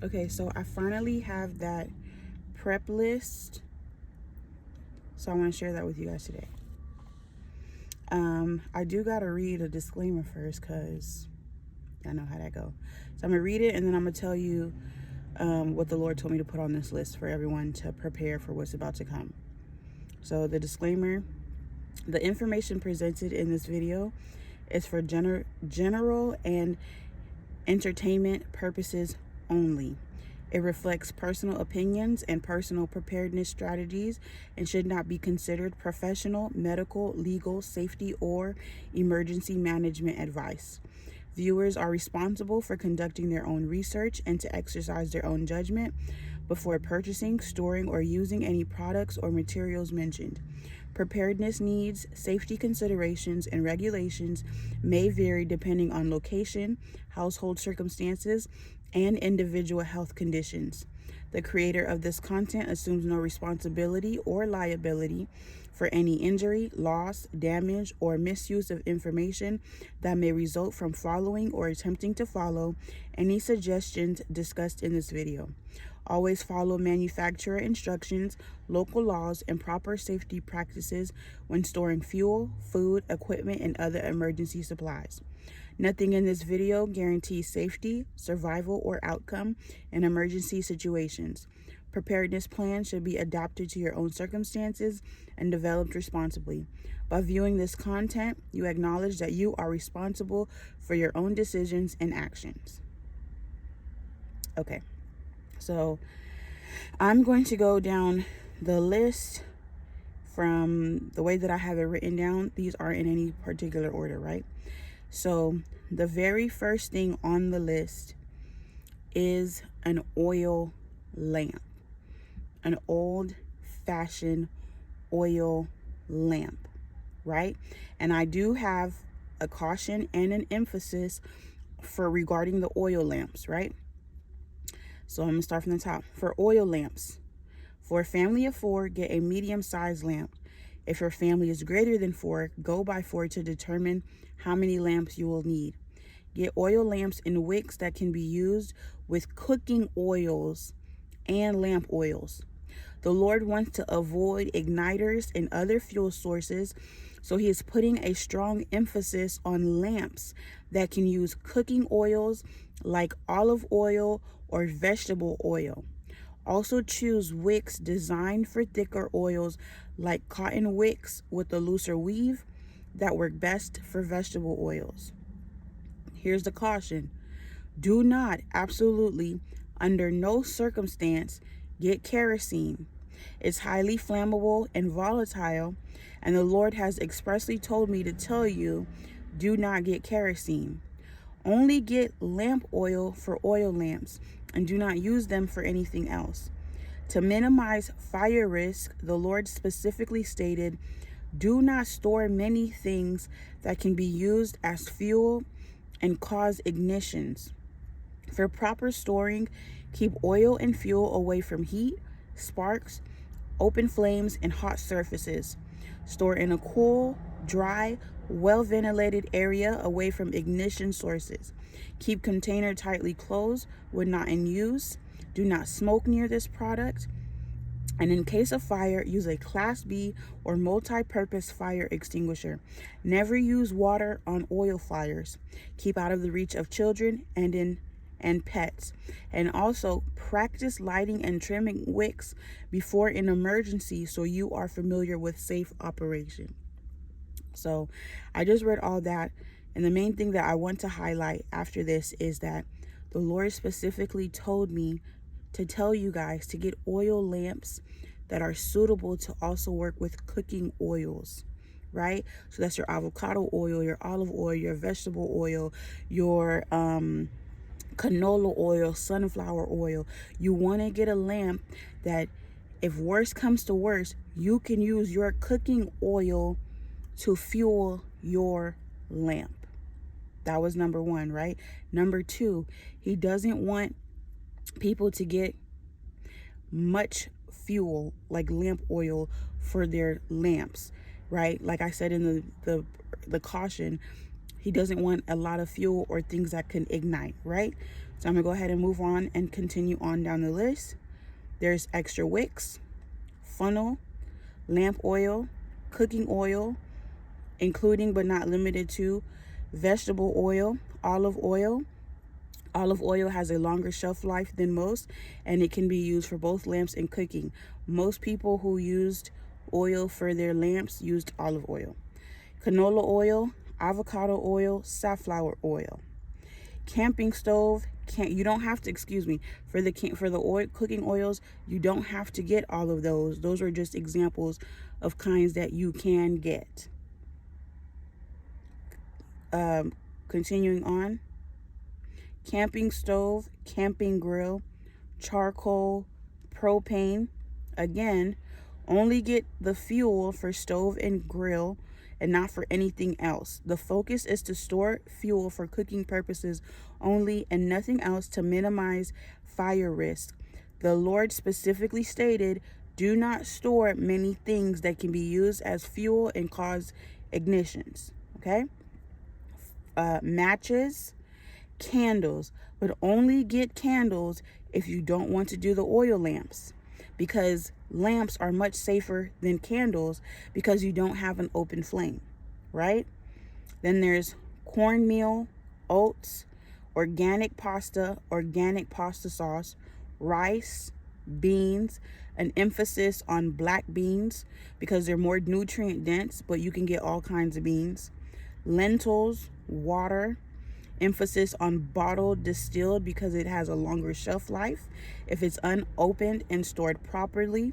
Okay, so I finally have that prep list. So I want to share that with you guys today. I do got to read a disclaimer first because I know how that go. So I'm going to read it and then I'm going to tell you what the Lord told me to put on this list for everyone to prepare for what's about to come. So the disclaimer, the information presented in this video is for general and entertainment purposes only. It reflects personal opinions and personal preparedness strategies and should not be considered professional, medical, legal, safety, or emergency management advice. Viewers are responsible for conducting their own research and to exercise their own judgment before purchasing, storing, or using any products or materials mentioned. Preparedness needs, safety considerations, and regulations may vary depending on location, household circumstances, and individual health conditions. The creator of this content assumes no responsibility or liability for any injury, loss, damage, or misuse of information that may result from following or attempting to follow any suggestions discussed in this video. Always follow manufacturer instructions, local laws, and proper safety practices when storing fuel, food, equipment, and other emergency supplies. Nothing in this video guarantees safety, survival, or outcome in emergency situations. Preparedness plans should be adapted to your own circumstances and developed responsibly. By viewing this content, you acknowledge that you are responsible for your own decisions and actions. Okay, so I'm going to go down the list from the way that I have it written down. These aren't in any particular order, right? So the very first thing on the list is an oil lamp, an old-fashioned oil lamp, right? And I do have a caution and an emphasis for regarding the oil lamps, right? So I'm gonna start from the top. For oil lamps, for a family of 4, get a medium-sized lamp. If your family is greater than 4, go by 4 to determine how many lamps you will need. Get oil lamps in wicks that can be used with cooking oils and lamp oils. The Lord wants to avoid igniters and other fuel sources, so he is putting a strong emphasis on lamps that can use cooking oils like olive oil or vegetable oil. Also choose wicks designed for thicker oils like cotton wicks with a looser weave that work best for vegetable oils. Here's the caution. Do not, absolutely, under no circumstance, get kerosene. It's highly flammable and volatile, and the Lord has expressly told me to tell you, do not get kerosene. Only get lamp oil for oil lamps and do not use them for anything else. To minimize fire risk, the Lord specifically stated, do not store many things that can be used as fuel and cause ignitions. For proper storing, keep oil and fuel away from heat, sparks, open flames, and hot surfaces. Store in a cool, dry, well-ventilated area away from ignition sources. Keep container tightly closed when not in use. Do not smoke near this product. And in case of fire, use a Class B or multi-purpose fire extinguisher. Never use water on oil fires. Keep out of the reach of children and pets. And also practice lighting and trimming wicks before an emergency so you are familiar with safe operation. So I just read all that, and the main thing that I want to highlight after this is that the Lord specifically told me to tell you guys to get oil lamps that are suitable to also work with cooking oils, right? So that's your avocado oil, your olive oil, your vegetable oil, your canola oil, sunflower oil. You want to get a lamp that, if worse comes to worse, you can use your cooking oil to fuel your lamp. That was number 1, right? Number 2, he doesn't want people to get much fuel like lamp oil for their lamps, right? Like I said in the caution, he doesn't want a lot of fuel or things that can ignite, right? So I'm going to go ahead and move on and continue on down the list. There's extra wicks, funnel, lamp oil, cooking oil, including but not limited to vegetable oil, olive oil. Olive oil has a longer shelf life than most, and it can be used for both lamps and cooking. Most people who used oil for their lamps used olive oil. Canola oil, avocado oil, safflower oil. Camping stove, you don't have to, for the oil, cooking oils, you don't have to get all of those. Those are just examples of kinds that you can get. Continuing on. Camping stove, camping grill, charcoal, propane. Again, only get the fuel for stove and grill and not for anything else. The focus is to store fuel for cooking purposes only and nothing else to minimize fire risk. The Lord specifically stated, do not store many things that can be used as fuel and cause ignitions. Okay? Matches, candles, but only get candles if you don't want to do the oil lamps, because lamps are much safer than candles because you don't have an open flame, right? Then there's cornmeal, oats, organic pasta sauce, rice, beans, an emphasis on black beans because they're more nutrient dense, but you can get all kinds of beans. Lentils, water, emphasis on bottled distilled because it has a longer shelf life if it's unopened and stored properly.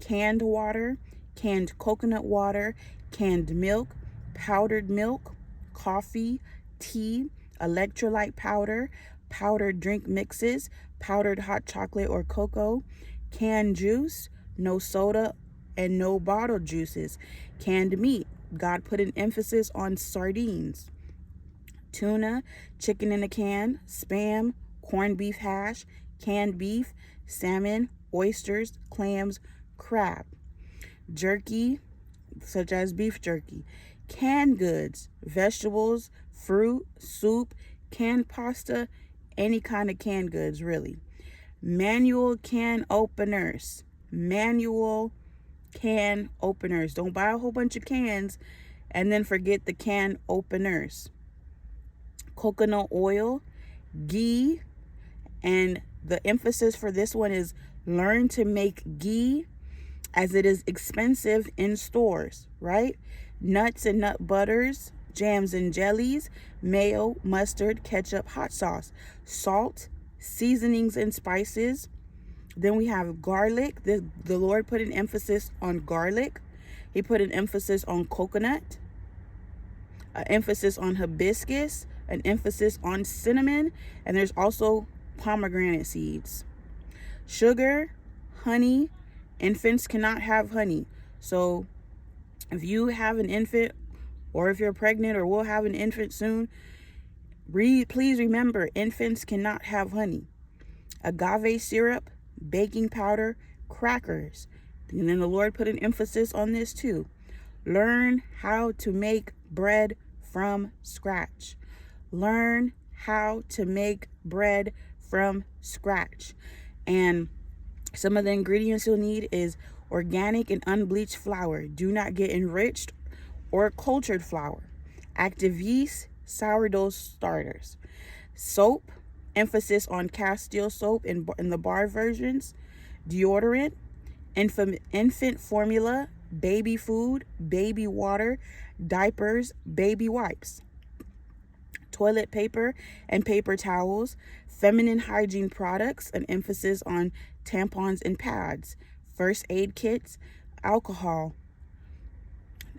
Canned water, canned coconut water, canned milk, powdered milk, coffee, tea, electrolyte powder, powdered drink mixes, powdered hot chocolate or cocoa, canned juice, no soda and no bottled juices. Canned meat, God put an emphasis on sardines. Tuna, chicken in a can, Spam, corned beef hash, canned beef, salmon, oysters, clams, crab. Jerky, such as beef jerky. Canned goods, vegetables, fruit, soup, canned pasta, any kind of canned goods, really. Manual can openers. Manual can openers. Don't buy a whole bunch of cans and then forget the can openers. Coconut oil, ghee, and the emphasis for this one is learn to make ghee as it is expensive in stores, right? Nuts and nut butters, jams and jellies, mayo, mustard, ketchup, hot sauce, salt, seasonings and spices. Then we have garlic. The Lord put an emphasis on garlic. He put an emphasis on coconut, an emphasis on hibiscus, an emphasis on cinnamon, and there's also pomegranate seeds. Sugar, honey. Infants cannot have honey. So if you have an infant, or if you're pregnant or will have an infant soon, please remember, infants cannot have honey. Agave syrup, baking powder, crackers. And then the Lord put an emphasis on this too. Learn how to make bread from scratch. Learn how to make bread from scratch. And some of the ingredients you'll need is organic and unbleached flour. Do not get enriched or cultured flour. Active yeast, sourdough starters. Soap, emphasis on Castile soap in the bar versions. Deodorant, infant formula, baby food, baby water, diapers, baby wipes. Toilet paper and paper towels, feminine hygiene products, an emphasis on tampons and pads, first aid kits, alcohol,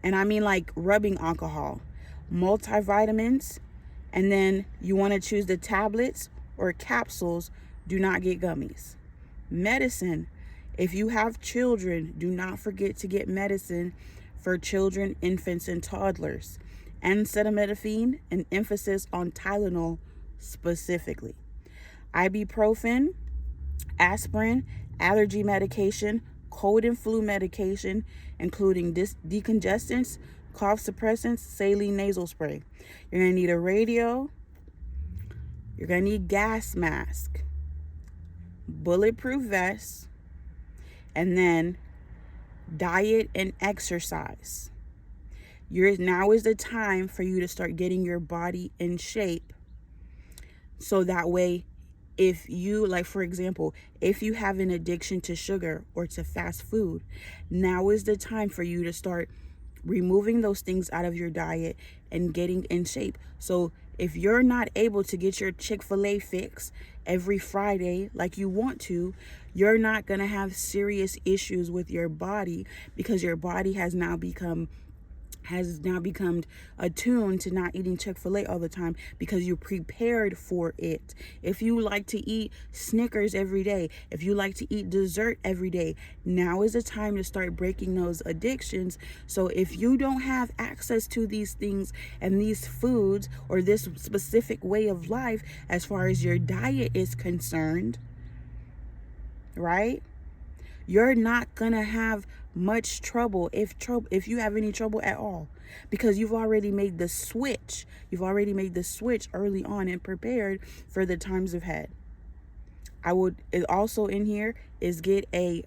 and I mean like rubbing alcohol, multivitamins, and then you want to choose the tablets or capsules. Do not get gummies. Medicine. If you have children, do not forget to get medicine for children, infants, and toddlers. Acetaminophen, an emphasis on Tylenol specifically. Ibuprofen, aspirin, allergy medication, cold and flu medication, including decongestants, cough suppressants, saline nasal spray. You're going to need a radio, You're going to need gas mask, bulletproof vest, and then diet and exercise. Now is the time for you to start getting your body in shape. So that way, if you, like, for example, if you have an addiction to sugar or to fast food, now is the time for you to start removing those things out of your diet and getting in shape. So if you're not able to get your Chick-fil-A fix every Friday like you want to, you're not going to have serious issues with your body, because your body has now become attuned to not eating Chick-fil-A all the time, because you're prepared for it. If you like to eat Snickers every day, if you like to eat dessert every day, now is the time to start breaking those addictions. So if you don't have access to these things and these foods or this specific way of life as far as your diet is concerned, right? You're not gonna have much trouble, if you have any trouble at all, because you've already made the switch. You've already made the switch early on and prepared for the times ahead. I would also in here is get a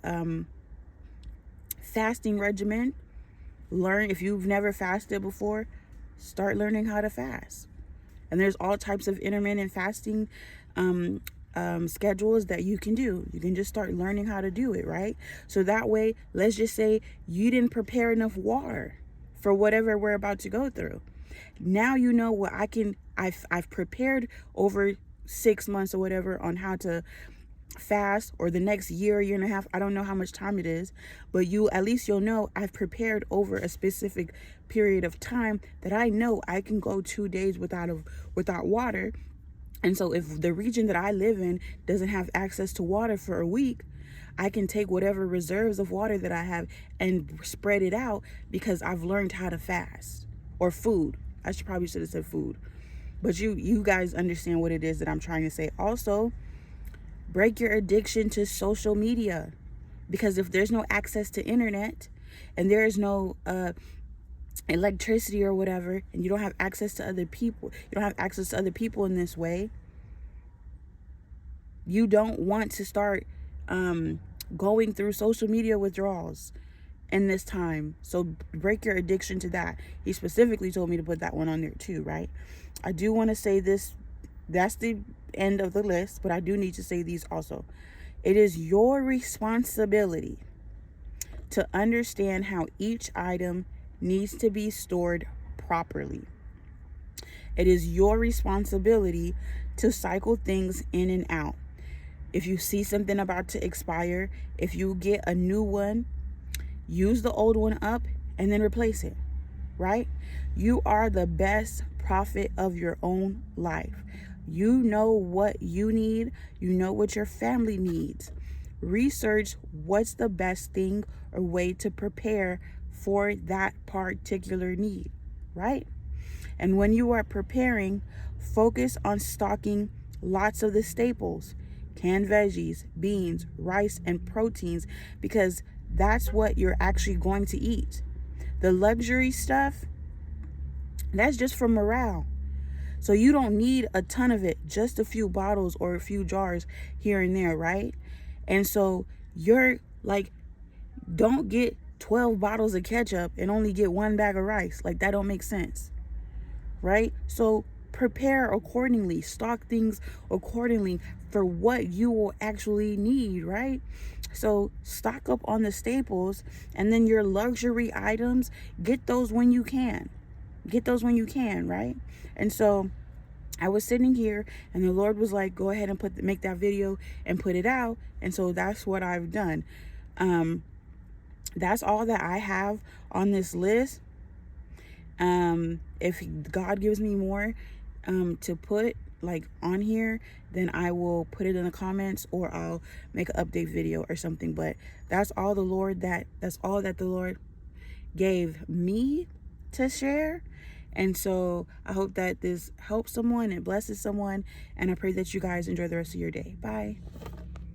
fasting regimen. Learn, if you've never fasted before, start learning how to fast. And there's all types of intermittent fasting schedules that you can do. You can just start learning how to do it, right? So that way, let's just say you didn't prepare enough water for whatever we're about to go through. Now you know what I've prepared over 6 months or whatever on how to fast, or the next year and a half. I don't know how much time it is, but at least you'll know I've prepared over a specific period of time that I know I can go 2 days without water. And so if the region that I live in doesn't have access to water for a week, I can take whatever reserves of water that I have and spread it out, because I've learned how to fast. Or food. I probably should have said food. But you guys understand what it is that I'm trying to say. Also, break your addiction to social media. Because if there's no access to internet and there is no electricity or whatever, and you don't have access to other people, in this way, you don't want to start going through social media withdrawals in this time. So break your addiction to that. He specifically told me to put that one on there too, right? I do want to say this. That's the end of the list, but I do need to say these also. It is your responsibility to understand how each item needs to be stored properly. It is your responsibility to cycle things in and out. If you see something about to expire, if you get a new one, use the old one up and then replace it, right? You are the best prophet of your own life. You know what you need. You know what your family needs. Research what's the best thing or way to prepare for that particular need, right? And when you are preparing, focus on stocking lots of the staples, canned veggies, beans, rice, and proteins, because that's what you're actually going to eat. The luxury stuff, that's just for morale. So you don't need a ton of it, just a few bottles or a few jars here and there, right? And so you're like, don't get 12 bottles of ketchup and only get 1 bag of rice. Like, that don't make sense, right? So prepare accordingly, stock things accordingly for what you will actually need, right? So stock up on the staples, and then your luxury items, get those when you can. Right? And so I was sitting here and the Lord was like, go ahead and make that video and put it out. And so that's what I've done. That's all that I have on this list. If God gives me more to put like on here, then I will put it in the comments, or I'll make an update video or something. But that's all that's all that the Lord gave me to share. And so I hope that this helps someone and blesses someone, and I pray that you guys enjoy the rest of your day. Bye.